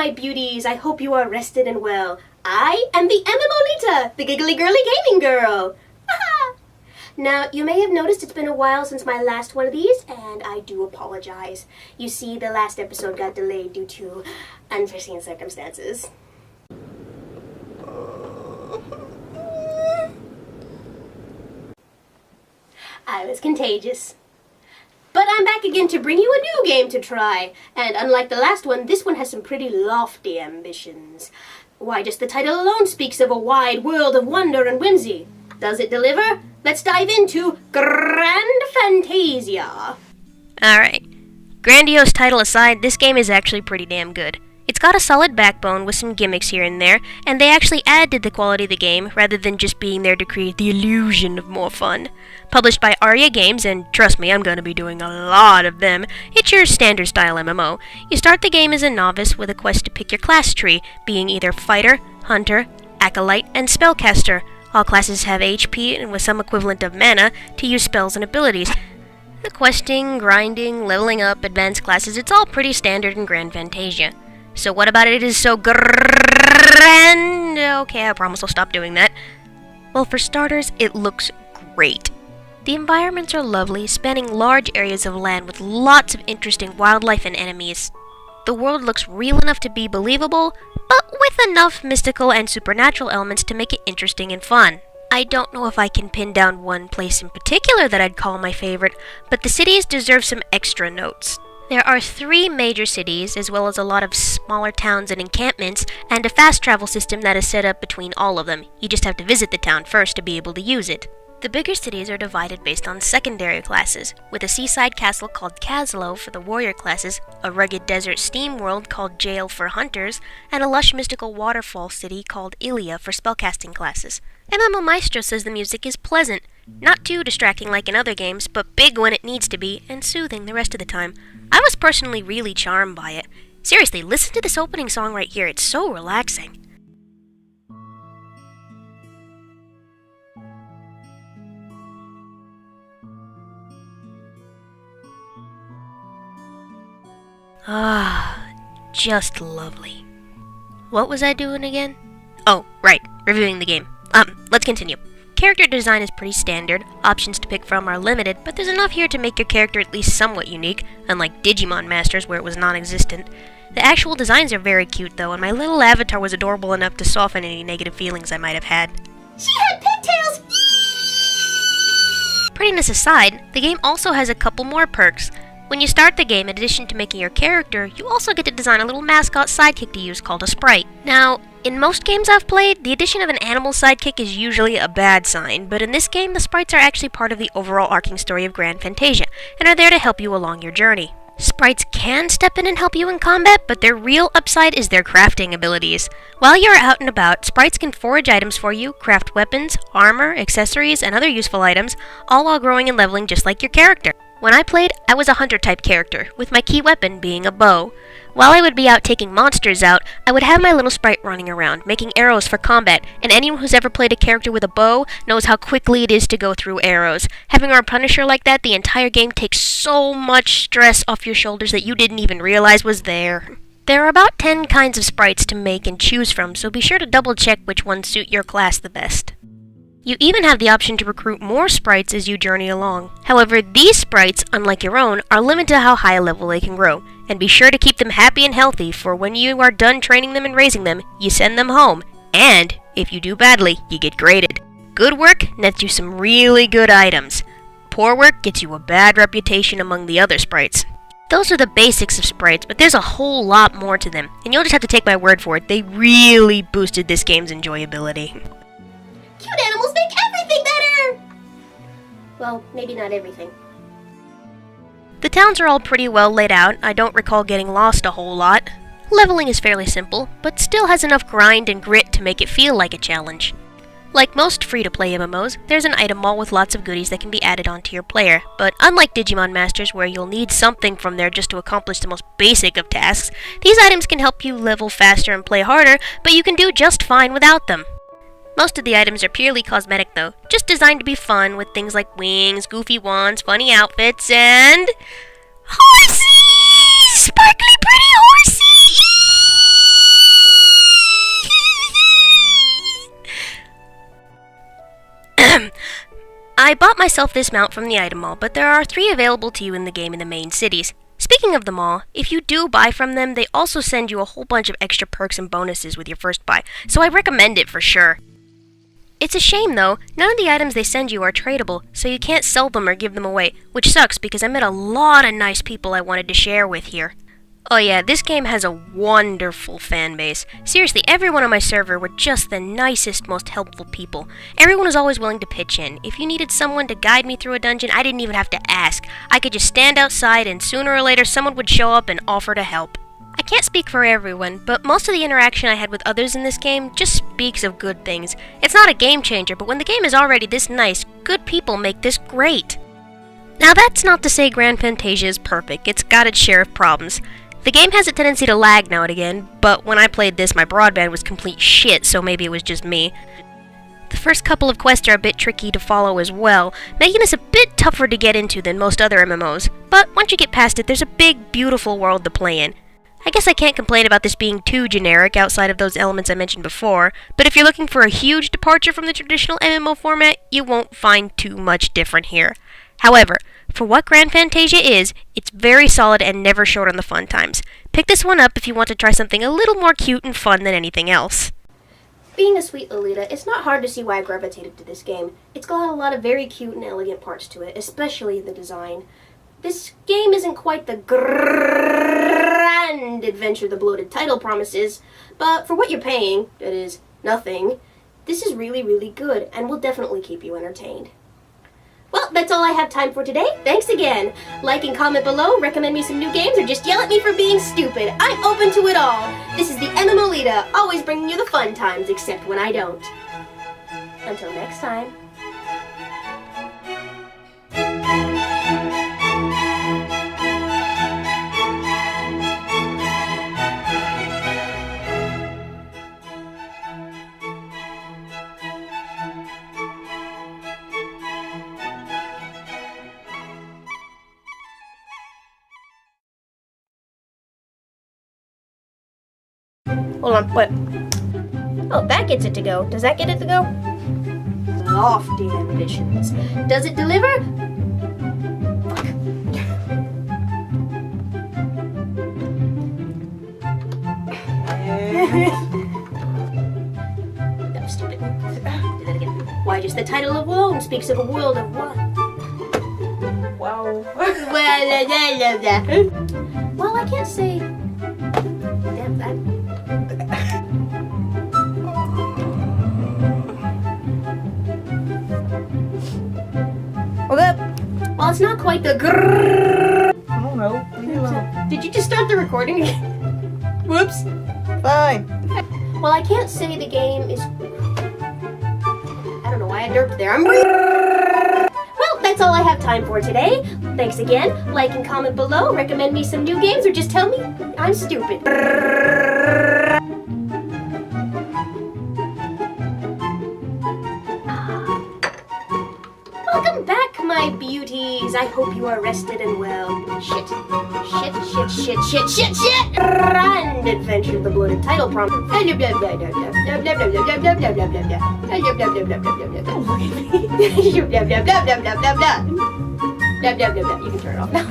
my beauties, I hope you are rested and well. I am the MMOLITA, the giggly girly gaming girl. Now, you may have noticed it's been a while since my last one of these, and I do apologize. You see, the last episode got delayed due to unforeseen circumstances. I was contagious. But I'm back again to bring you a new game to try, and unlike the last one, this one has some pretty lofty ambitions. Why, just the title alone speaks of a wide world of wonder and whimsy. Does it deliver? Let's dive into Grand Fantasia. Alright. Grandiose title aside, this game is actually pretty damn good. It's got a solid backbone with some gimmicks here and there, and they actually add to the quality of the game rather than just being there to create the illusion of more fun. Published by Aria Games, and trust me, I'm going to be doing a lot of them, it's your standard style MMO. You start the game as a novice with a quest to pick your class tree, being either fighter, hunter, acolyte, and spellcaster. All classes have HP and with some equivalent of mana to use spells and abilities. The questing, grinding, leveling up, advanced classes, it's all pretty standard in Grand Fantasia. So what about it is so grand? Okay, I promise I'll stop doing that. Well, for starters, it looks great. The environments are lovely, spanning large areas of land with lots of interesting wildlife and enemies. The world looks real enough to be believable, but with enough mystical and supernatural elements to make it interesting and fun. I don't know if I can pin down one place in particular that I'd call my favorite, but the cities deserve some extra notes. There are 3 major cities, as well as a lot of smaller towns and encampments, and a fast travel system that is set up between all of them. You just have to visit the town first to be able to use it. The bigger cities are divided based on secondary classes, with a seaside castle called Caslo for the warrior classes, a rugged desert steam world called Jail for hunters, and a lush mystical waterfall city called Ilia for spellcasting classes. MMO Maestro says the music is pleasant, not too distracting like in other games, but big when it needs to be, and soothing the rest of the time. I was personally really charmed by it. Seriously, listen to this opening song right here, it's so relaxing. Ah, just lovely. What was I doing again? Oh, right, reviewing the game. Let's continue. Character design is pretty standard, options to pick from are limited, but there's enough here to make your character at least somewhat unique, unlike Digimon Masters where it was non-existent. The actual designs are very cute though, and my little avatar was adorable enough to soften any negative feelings I might have had. She had pigtails! Prettiness aside, the game also has a couple more perks. When you start the game, in addition to making your character, you also get to design a little mascot sidekick to use called a sprite. Now, in most games I've played, the addition of an animal sidekick is usually a bad sign, but in this game the sprites are actually part of the overall arcing story of Grand Fantasia, and are there to help you along your journey. Sprites can step in and help you in combat, but their real upside is their crafting abilities. While you're out and about, sprites can forage items for you, craft weapons, armor, accessories, and other useful items, all while growing and leveling just like your character. When I played, I was a hunter-type character, with my key weapon being a bow. While I would be out taking monsters out, I would have my little sprite running around, making arrows for combat, and anyone who's ever played a character with a bow knows how quickly it is to go through arrows. Having our Punisher like that, the entire game takes so much stress off your shoulders that you didn't even realize was there. There are about 10 kinds of sprites to make and choose from, so be sure to double-check which ones suit your class the best. You even have the option to recruit more sprites as you journey along. However, these sprites, unlike your own, are limited to how high a level they can grow, and be sure to keep them happy and healthy, for when you are done training them and raising them, you send them home, and if you do badly, you get graded. Good work nets you some really good items. Poor work gets you a bad reputation among the other sprites. Those are the basics of sprites, but there's a whole lot more to them, and you'll just have to take my word for it, they really boosted this game's enjoyability. Cute animals make everything better! Well, maybe not everything. The towns are all pretty well laid out. I don't recall getting lost a whole lot. Leveling is fairly simple, but still has enough grind and grit to make it feel like a challenge. Like most free-to-play MMOs, there's an item mall with lots of goodies that can be added onto your player, but unlike Digimon Masters where you'll need something from there just to accomplish the most basic of tasks, these items can help you level faster and play harder, but you can do just fine without them. Most of the items are purely cosmetic though, just designed to be fun with things like wings, goofy wands, funny outfits, and... horsies! Sparkly pretty horsies! I bought myself this mount from the item mall, but there are 3 available to you in the game in the main cities. Speaking of the mall, if you do buy from them, they also send you a whole bunch of extra perks and bonuses with your first buy, so I recommend it for sure. It's a shame though, none of the items they send you are tradable, so you can't sell them or give them away, which sucks because I met a lot of nice people I wanted to share with here. Oh yeah, this game has a wonderful fan base. Seriously, everyone on my server were just the nicest, most helpful people. Everyone was always willing to pitch in. If you needed someone to guide me through a dungeon, I didn't even have to ask. I could just stand outside and sooner or later someone would show up and offer to help. I can't speak for everyone, but most of the interaction I had with others in this game just speaks of good things. It's not a game changer, but when the game is already this nice, good people make this great. Now that's not to say Grand Fantasia is perfect. It's got its share of problems. The game has a tendency to lag now and again, but when I played this, my broadband was complete shit, so maybe it was just me. The first couple of quests are a bit tricky to follow as well, making this a bit tougher to get into than most other MMOs, but once you get past it, there's a big, beautiful world to play in. I guess I can't complain about this being too generic outside of those elements I mentioned before, but if you're looking for a huge departure from the traditional MMO format, you won't find too much different here. However, for what Grand Fantasia is, it's very solid and never short on the fun times. Pick this one up if you want to try something a little more cute and fun than anything else. Being a sweet Lolita, it's not hard to see why I gravitated to this game. It's got a lot of very cute and elegant parts to it, especially the design. This game isn't quite the grand adventure the bloated title promises, but for what you're paying, that is, nothing, this is really, really good and will definitely keep you entertained. Well, that's all I have time for today. Thanks again. Like and comment below, recommend me some new games, or just yell at me for being stupid. I'm open to it all. This is the MMOLITA, always bringing you the fun times, except when I don't. Until next time. Hold on, what? Oh, that gets it to go. Does that get it to go? Lofty ambitions. Does it deliver? Fuck. That was stupid. Do that again. Why, just the title alone speaks of a world of what? Wow. Well, I can't say. Damn, that. Okay. Well, it's not quite the grrrr. I don't know. Leave me alone. Did you just start the recording again? Whoops. Fine. Well, I can't say the game is. I don't know why I derped there. Well, that's all I have time for today. Thanks again. Like and comment below. Recommend me some new games, or just tell me I'm stupid. Welcome back, my beauties. I hope you are rested and well. Shit. Grand adventure, the bloated title prompt. You can turn it off now.